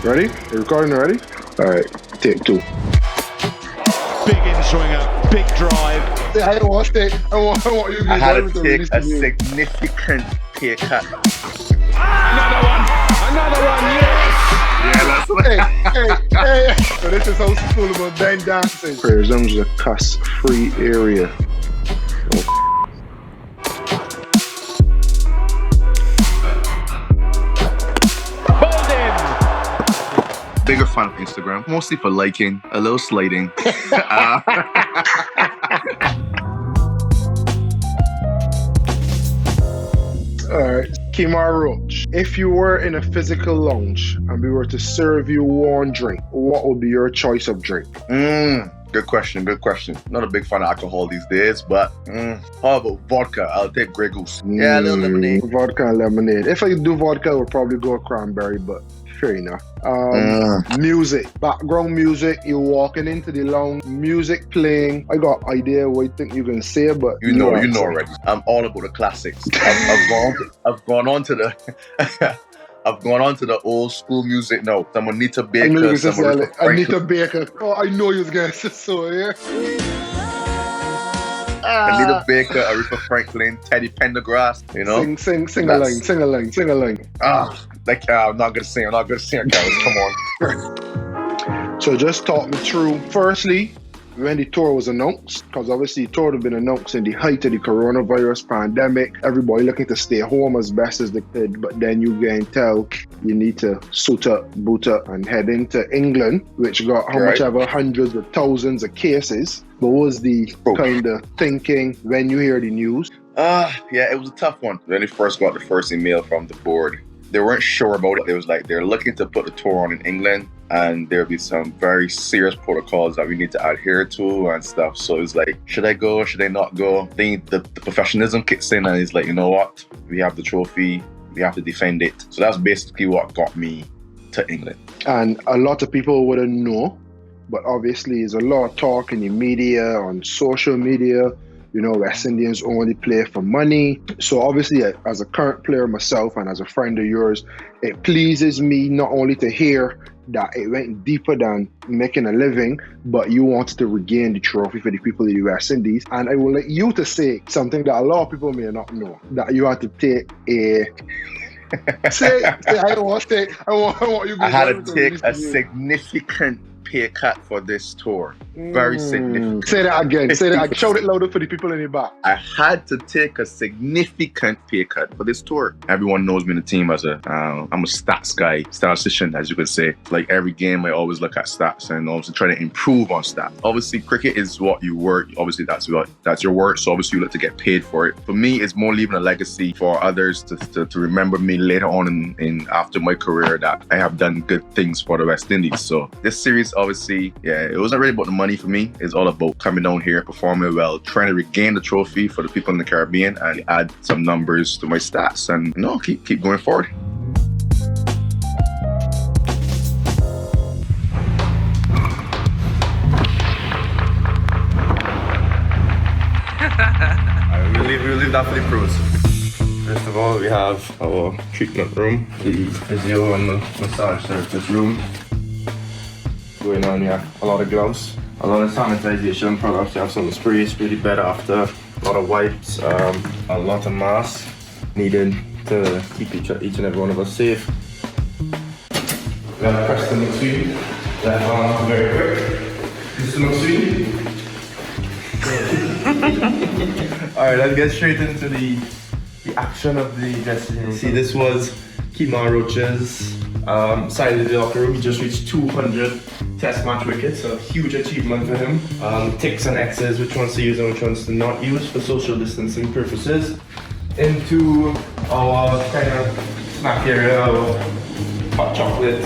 Ready? You recording already? Alright, take 2. Big in-swinger, big drive. I don't want to I want you I had to take a significant pay cut. Another one, yes! Yeah, that's what hey. So this is how school about Ben dancing. Prism's a cuss-free area. Bigger fan of Instagram, mostly for liking, a little slating. Alright, Kemar Roach. If you were in a physical lounge and we were to serve you one drink, what would be your choice of drink? Good question. Not a big fan of alcohol these days, but how about vodka? I'll take Grey Goose. Yeah, a little lemonade. Vodka and lemonade. If I do vodka, I would probably go cranberry, but fair enough. Music, background music. You're walking into the lounge, music playing. I got idea what you think you're gonna say, but you know already. I'm all about the classics. I've gone on to the. I've gone on to the old school music now. Some Anita Baker. Anita Baker. Oh, I know you was gonna say so, yeah. Anita Baker, Aretha Franklin, Teddy Pendergrass, you know? Sing a line. I'm not gonna sing, guys, come on. So just talk me through, firstly, when the tour was announced, because obviously the tour had been announced in the height of the coronavirus pandemic, everybody looking to stay home as best as they could, but then you can tell you need to suit up, boot up, and head into England, which got how much ever hundreds of thousands of cases. What was the kind of thinking when you hear the news? Yeah, it was a tough one. When they first got the first email from the board, they weren't sure about it. It was like they're looking to put the tour on in England, and there'll be some very serious protocols that we need to adhere to and stuff. So it's like, should I go? Should I not go? Then the professionalism kicks in, and it's like, you know what? We have the trophy. We have to defend it. So that's basically what got me to England. And a lot of people wouldn't know, but obviously there's a lot of talk in the media, on social media. You know, West Indians only play for money. So obviously, as a current player myself and as a friend of yours, it pleases me not only to hear that it went deeper than making a living, but you wanted to regain the trophy for the people of the West Indies. And I will let you to say something that a lot of people may not know, that you had to take a... say, I don't want to say, I want you to... I had to take a significant pay cut for this tour. Very significant. Say that again. Shout it louder for the people in the back. I had to take a significant pay cut for this tour. Everyone knows me in the team as I'm a stats guy, statistician, as you could say. Like every game, I always look at stats and obviously try to improve on stats. Obviously, cricket is what you work. Obviously, that's your work. So obviously, you look to get paid for it. For me, it's more leaving a legacy for others to remember me later on in after my career that I have done good things for the West Indies. So this series, obviously, yeah, it wasn't really about the money for me. It's all about coming down here, performing well, trying to regain the trophy for the people in the Caribbean and add some numbers to my stats and keep going forward. We'll leave that for the pros. First of all, we have our treatment room, the physio and the massage therapist room. Going on, yeah, a lot of gloves, a lot of sanitization products. You have some sprays, really better after, a lot of wipes, a lot of masks needed to keep each and every one of us safe. We have Preston McSween, left arm very quick. Mr. McSween. Alright, let's get straight into the action of the dressing room. See, this was Kemar Roach's side of the locker room. He just reached 200 test match wickets, a huge achievement for him. Ticks and X's, which ones to use and which ones to not use for social distancing purposes. Into our kind of snack area, our hot chocolate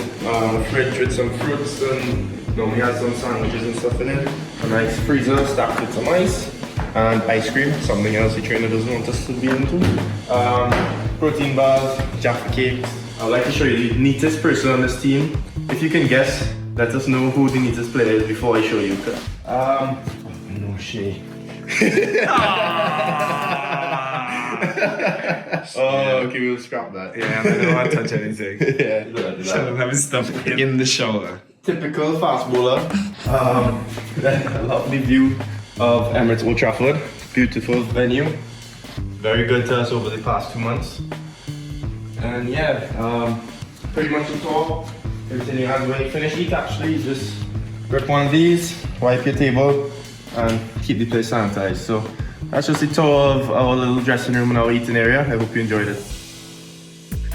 fridge with some fruits, and we have some sandwiches and stuff in it. A nice freezer stacked with some ice and ice cream, something else the trainer doesn't want us to be into. Protein bars, Jaffa cakes. I'd like to show you the neatest person on this team. If you can guess, let us know who the neatest player is before I show you. No shade. Okay, we'll scrap that. Yeah, I don't want to touch anything. Yeah. Shouldn't have his stuff in the shoulder. Typical fast bowler. A lovely view of Emirates Old Trafford. Beautiful venue. Very good to us over the past 2 months. And yeah, pretty much the tour. Everything you have when you finish eat actually, just grip one of these, wipe your table, and keep the place sanitized. So that's just the tour of our little dressing room and our eating area. I hope you enjoyed it.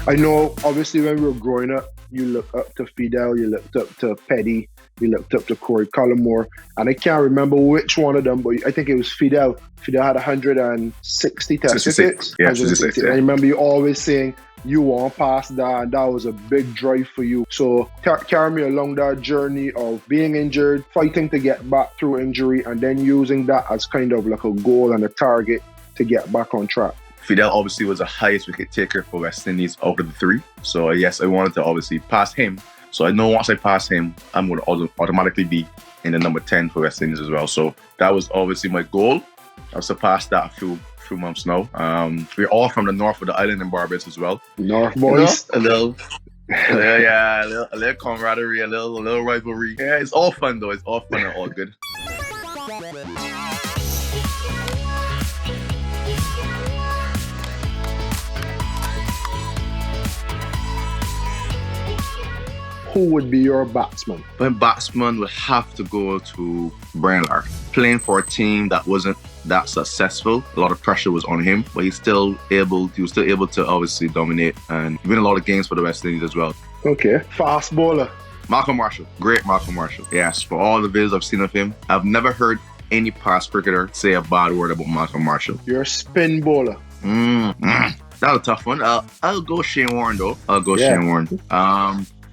I know, obviously, when we were growing up, you looked up to Fidel, you looked up to Petty, you looked up to Corey Cullimore, and I can't remember which one of them, but I think it was Fidel. Fidel had 160 test wickets. Yeah, 66, yeah. I remember you always saying you want past that, and that was a big drive for you. So carry me along that journey of being injured, fighting to get back through injury, and then using that as kind of like a goal and a target to get back on track. Fidel obviously was the highest wicket taker for West Indies out of the three. So yes, I wanted to obviously pass him. So I know once I pass him, I'm going to automatically be in the number 10 for West Indies as well. So that was obviously my goal. I've surpassed that a few months now. We're all from the north of the island in Barbados as well. North boys. You know, a little camaraderie, a little rivalry. Yeah, it's all fun though. It's all fun and all good. Who would be your batsman? My batsman would have to go to Brian Lara. Playing for a team that wasn't that successful, a lot of pressure was on him, but he was still able to obviously dominate and win a lot of games for the West Indies as well. Okay. Fast bowler. Malcolm Marshall. Great Malcolm Marshall. Yes, for all the videos I've seen of him, I've never heard any past cricketer say a bad word about Malcolm Marshall. You're a spin bowler. That was a tough one. I'll go Shane Warne though. Shane Warne.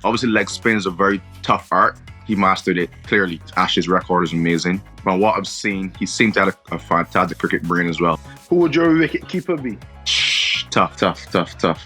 Obviously, leg spin is a very tough art. He mastered it clearly. Ash's record is amazing. From what I've seen, he seems to have a fantastic cricket brain as well. Who would your wicket keeper be? Tough.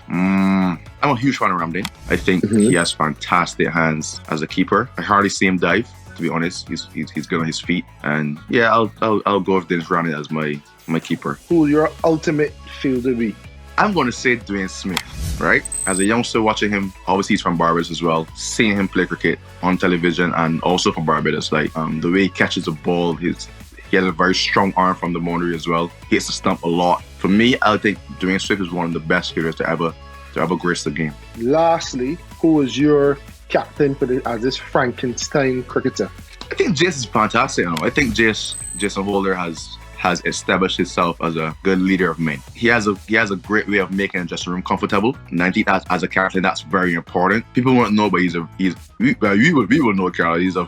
I'm a huge fan of Ramdin. I think he has fantastic hands as a keeper. I hardly see him dive, to be honest. He's good on his feet. And yeah, I'll go with Dennis Ramdin as my keeper. Who would your ultimate fielder be? I'm going to say Dwayne Smith, right? As a youngster watching him, obviously he's from Barbados as well, seeing him play cricket on television and also for Barbados, like the way he catches the ball, he has a very strong arm from the boundary as well. He hits the stump a lot. For me, I think Dwayne Smith is one of the best hitters to ever grace the game. Lastly, who is your captain as this Frankenstein cricketer? I think Jace is fantastic. I think Jason Holder has established himself as a good leader of men. He has a great way of making a dressing room comfortable. And I think that as a captain, that's very important. People won't know, but we will know, Carl. He's a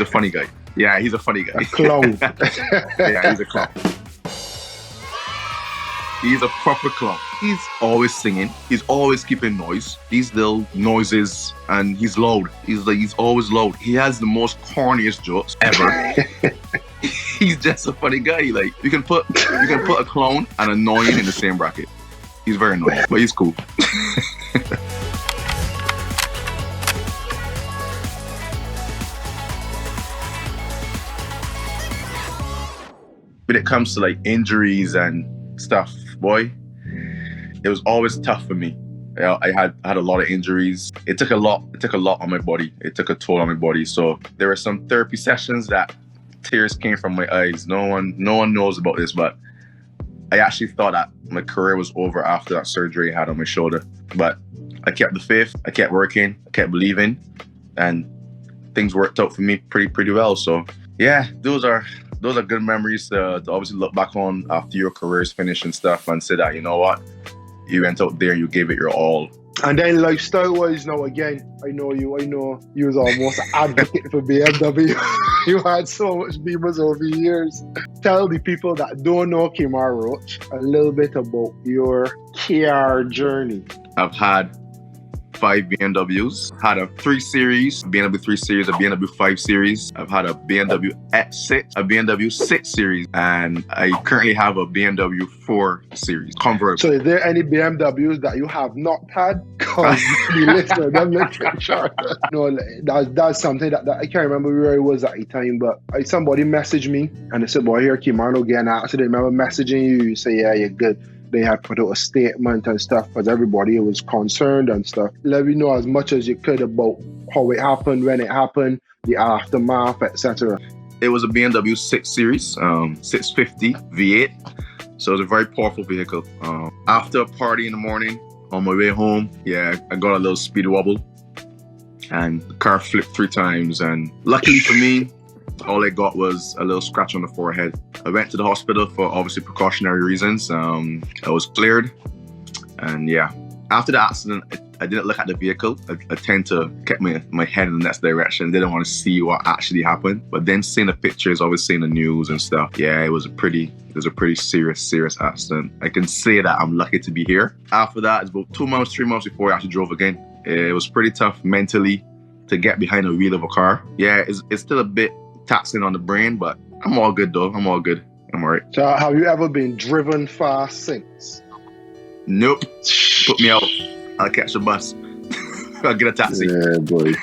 funny guy. Yeah, he's a funny guy. A clown. Yeah, he's a clown. He's a proper clown. He's always singing. He's always keeping noise. These little noises, and he's loud. He's always loud. He has the most corniest jokes ever. He's just a funny guy. Like you can put a clown and annoying in the same bracket. He's very annoying, but he's cool. When it comes to like injuries and stuff, boy, it was always tough for me. I had a lot of injuries. It took a lot on my body. It took a toll on my body. So there were some therapy sessions that tears came from my eyes. No one knows about this, but I actually thought that my career was over after that surgery I had on my shoulder. But I kept the faith. I kept working. I kept believing, and things worked out for me pretty well. So yeah, those are good memories to obviously look back on after your career's finished and stuff, and say that, you know what, you went out there, you gave it your all. And then lifestyle-wise now, again, I know you was almost an advocate for BMW. You had so much Beamers over the years. Tell the people that don't know Kemar Roach a little bit about your KR journey. I've had 5 BMWs. Had a 3 Series, a BMW 3 Series, a BMW 5 Series. I've had a BMW X6, a BMW 6 Series, and I currently have a BMW 4 Series convertible. So is there any BMWs that you have not had? Because the listener, them little short. No, that's something that I can't remember where it was at the time, but somebody messaged me and they said, boy, here Kemar again. I didn't remember messaging you. You say, yeah, you're good. they had put out a statement and stuff because everybody was concerned and stuff. Let me know as much as you could about how it happened, when it happened, the aftermath, etc. It was a BMW 6 Series, 650 V8. So it was a very powerful vehicle. After a party in the morning, on my way home, I got a little speed wobble and the car flipped 3 times. And luckily for me, all I got was a little scratch on the forehead. I went to the hospital for obviously precautionary reasons. I was cleared. And after the accident, I didn't look at the vehicle. I tend to keep my head in the next direction. Didn't want to see what actually happened. But then seeing the pictures, always seeing the news and stuff. It was a pretty serious accident. I can say that I'm lucky to be here. After that, it's about 2 months, 3 months before I actually drove again. It was pretty tough mentally to get behind the wheel of a car. It's still a bit taxing on the brain, but I'm all good though. I'm all good. I'm all right. So have you ever been driven fast since? Nope. Put me out. I'll catch the bus. I'll get a taxi. Yeah, boy.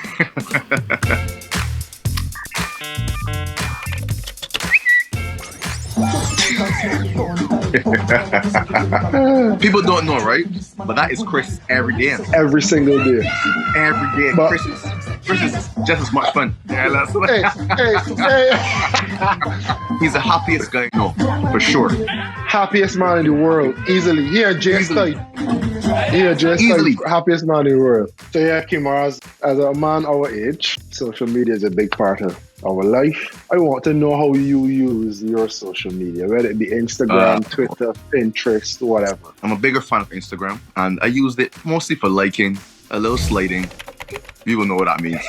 People don't know, right? But that is Chris every day. Every single day. Every day. But Chris is just as much fun. hey. He's the happiest guy, no, for sure. Happiest man in the world, easily. Easily. Happiest man in the world. So Kemar, as a man our age, social media is a big part of our life. I want to know how you use your social media, whether it be Instagram, Twitter, Pinterest, whatever. I'm a bigger fan of Instagram, and I used it mostly for liking, a little sliding. You will know what that means.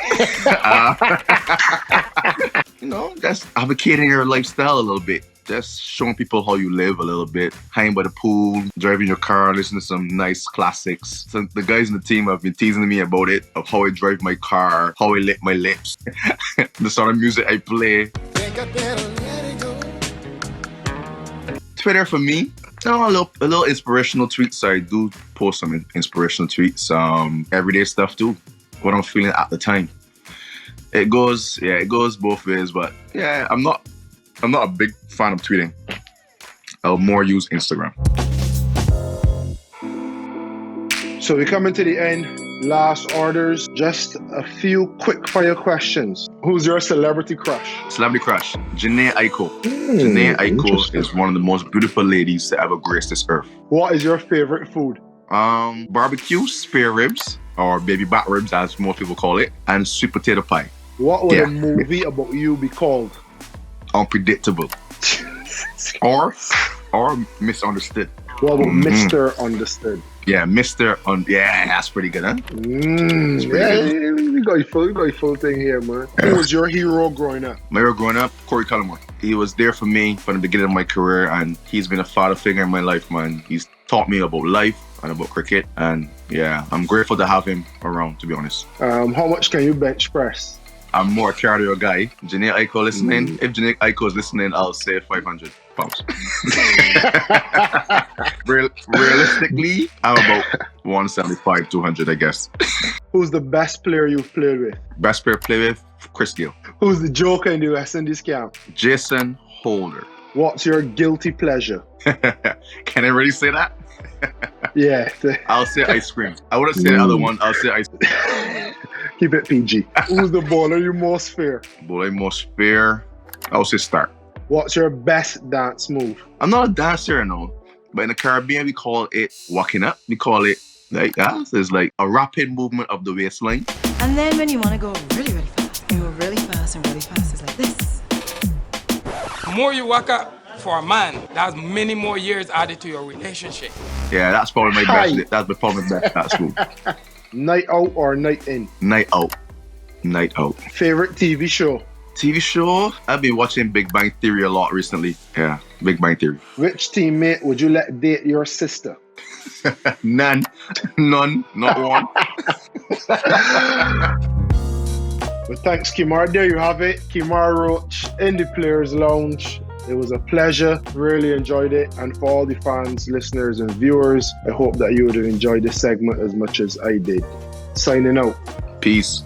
Just advocating your lifestyle a little bit. Just showing people how you live a little bit. Hanging by the pool, driving your car, listening to some nice classics. So the guys in the team have been teasing me about it, of how I drive my car, how I lick my lips, the sort of music I play. Twitter for me, a little inspirational tweets. I do post some inspirational tweets, everyday stuff too, what I'm feeling at the time. It goes both ways, but I'm not a big fan of tweeting. I'll more use Instagram. So we're coming to the end. Last orders. Just a few quick fire questions. Who's your celebrity crush? Celebrity crush. Janae Aiko. Janae Aiko is one of the most beautiful ladies to ever grace this earth. What is your favorite food? Barbecue, spare ribs, or baby back ribs as most people call it, and sweet potato pie. What would a movie about you be called? Unpredictable. or misunderstood. What about Mr. Understood? Yeah, that's pretty good, huh? We got your full thing here, man. Who was your hero growing up? My hero growing up, Corey Cullimore. He was there for me from the beginning of my career, and he's been a father figure in my life, man. He's taught me about life and about cricket, and I'm grateful to have him around, to be honest. How much can you bench press? I'm more a cardio guy. Janae Aiko listening. If Janae Aiko is listening, I'll say 500 pounds. Realistically, I'm about 175, 200, I guess. Who's the best player you've played with? Best player to play with? Chris Gill. Who's the joker in the West Indies camp? Jason Holder. What's your guilty pleasure? Can I really say that? Yeah. I'll say ice cream. I wouldn't say the other one. I'll say ice cream. Keep it PG. Who's the bowler you most fear? Bowler most fear? I'll say Stark. What's your best dance move? I'm not a dancer, no. But in the Caribbean, we call it walking up. We call it like that. It's like a rapid movement of the waistline. And then when you want to go really, really fast, you go really fast and really fast. It's like this. The more you walk up for a man, that's many more years added to your relationship. Yeah, that's probably my best. That's probably my best dance move. Night out or night in? Night out. Night out. Favorite TV show? TV show? I've been watching Big Bang Theory a lot recently. Yeah, Big Bang Theory. Which teammate would you let date your sister? None, not one. Well, thanks, Kemar. There you have it. Kemar Roach in the Players Lounge. It was a pleasure. Really enjoyed it. And for all the fans, listeners, and viewers, I hope that you would have enjoyed this segment as much as I did. Signing out. Peace.